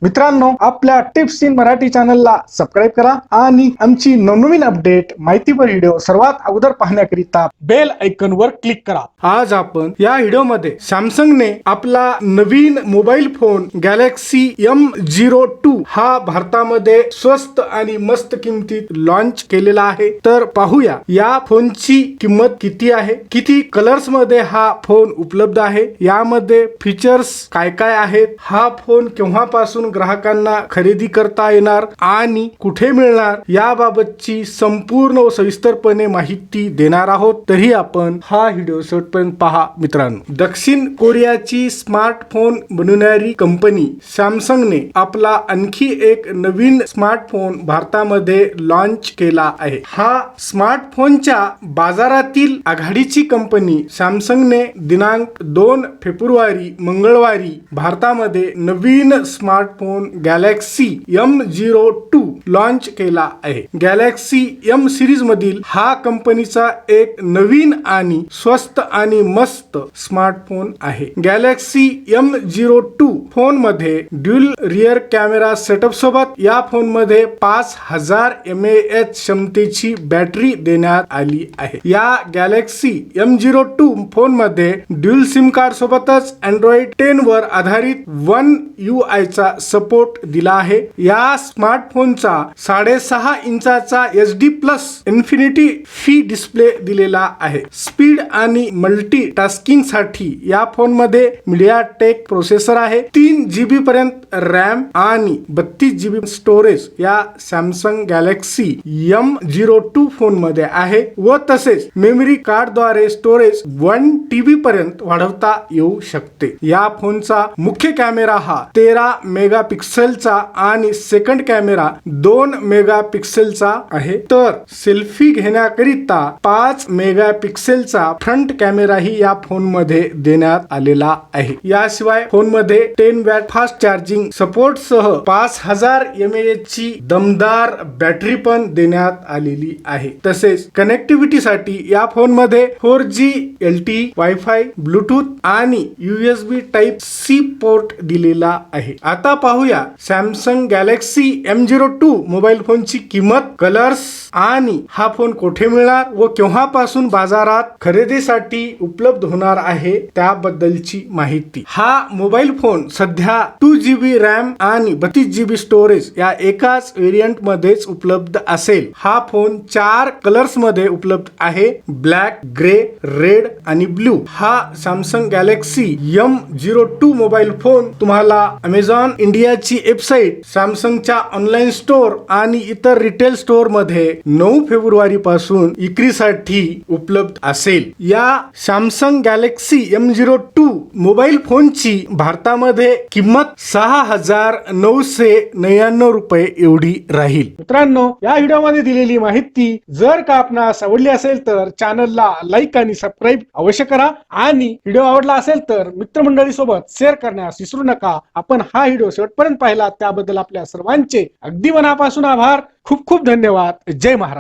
मित्रांनो, आपल्या tips in Marathi चॅनलला सबस्क्राइब करा आणि आमची नवनवीन अपडेट माहितीपर व्हिडिओ सर्वात अगोदर पाहण्याकरिता बेल आयकॉन वर क्लिक करा। आज आपण या व्हिडिओमध्ये सॅमसंगने आपला नवीन मोबाईल फोन गॅलेक्सी M02 हा भारतामध्ये स्वस्त आणि मस्त किमतीत लॉन्च केलेला आहे। तर पाहूया या फोनची किंमत किती आहे, किती कलर्स मध्ये हा फोन उपलब्ध आहे, यामध्ये फीचर्स काय काय आहेत, हा फोन केव्हापासून ग्राहकांना खरेदी करता येणार आणि कुठे मिळणार याबाबतची संपूर्ण व सविस्तरपणे माहिती देणार आहोत। तरी आपण हा व्हिडिओ शेवटपर्यंत पहा। मित्रांनो, दक्षिण कोरियाची स्मार्टफोन बनवणारी कंपनी सॅमसंगने आपला आणखी एक नवीन स्मार्टफोन भारतामध्ये लॉन्च केला आहे। हा स्मार्टफोनच्या बाजारातील आघाडीची कंपनी सॅमसंगने दिनांक 2 फेब्रुवारी मंगळवारी भारतामध्ये नवीन स्मार्टफोन गॅलेक्सी M02 लॉन्च केला आहे। गॅलेक्सी M सिरीज मधील हा कंपनीचा एक नवीन आणि स्वस्त आणि मस्त स्मार्टफोन आहे। गॅलेक्सी M02 फोन मध्ये ड्युअल रियर कॅमेरा सेटअप सोबत या फोन मध्ये 5000 mAh क्षमतेची बॅटरी देण्यात आली आहे। या गॅलेक्सी M02 फोन मध्ये ड्युअल सिम कार्ड सोबतच Android 10 वर आधारित One UI चा सपोर्ट दिला आहे। या स्मार्टफोनचा 6.5 इंचाचा HD plus infinity fee display दिलेला आहे। स्पीड आणि मल्टीटास्किंग साठी या फोन मध्ये मीडियाटेक प्रोसेसर आहे। 3 GB पर्यंत रॅम आणि 32 GB स्टोरेज या सॅमसंग गॅलेक्सी M02 फोन मध्ये आहे व तसेच मेमरी कार्ड द्वारे स्टोरेज 1 TB पर्यंत वाढवता येऊ शकते। या फोनचा मुख्य कॅमेरा हा 13 मेगापिक्सेलचा आणि सेकंड कॅमेरा 2 मेगापिक्सेलचा आहे। तर सेल्फी घेण्याकरिता 5 मेगापिक्सेलचा फ्रंट कॅमेराही या फोन मध्ये देण्यात आलेला आहे। याशिवाय फोन मध्ये 10 वॅट फास्ट चार्जिंग सपोर्ट सह 5000 mAh ची दमदार बॅटरी पण देण्यात आलेली आहे। तसेच कनेक्टिव्हिटी साठी या फोन मध्ये 4G LTE वायफाय ब्लूटूथ आणि USB टाइप C पोर्ट दिलेला आहे। आता पाहूया सॅमसंग गॅलेक्सी M02 मोबाईल फोनची किंमत, कलर्स आणि हा फोन कुठे मिळणार व केव्हापासून बाजारात खरेदीसाठी उपलब्ध होणार आहे त्याबद्दलची माहिती। हा मोबाईल फोन सध्या 2GB रॅम आणि 32 GB स्टोरेज या एकाच व्हेरियंट मध्येच उपलब्ध असेल। हा फोन 4 कलर्स मध्ये उपलब्ध आहे, ब्लॅक, ग्रे, रेड आणि ब्लू। हा Samsung Galaxy M02 mobile phone तुम्हाला अमेझॉन इंडियाची वेबसाईट, सॅमसंगच्या ऑनलाइन स्टोर आणि इतर रिटेल स्टोर मध्ये 9 फेब्रुवारी पासून विक्रीसाठी उपलब्ध असेल। या सॅमसंग गॅलेक्सी M02 मोबाईल फोनची भारतामध्ये किंमत 6999 रुपये एवढी राहील। मित्रांनो, या व्हिडिओमध्ये दिलेली माहिती जर का आपणास आवडली असेल तर चॅनलला लाईक आणि सबस्क्राइब अवश्य करा आणि व्हिडिओ आवडला असेल तर मित्रमंडळी सोबत शेअर करण्यास विसरू नका। आपण हा व्हिडिओ शेवटपर्यंत पाहिला त्याबद्दल आपल्या सर्वांचे अगदी मनापासून आभार। खूप खूप धन्यवाद। जय महाराज।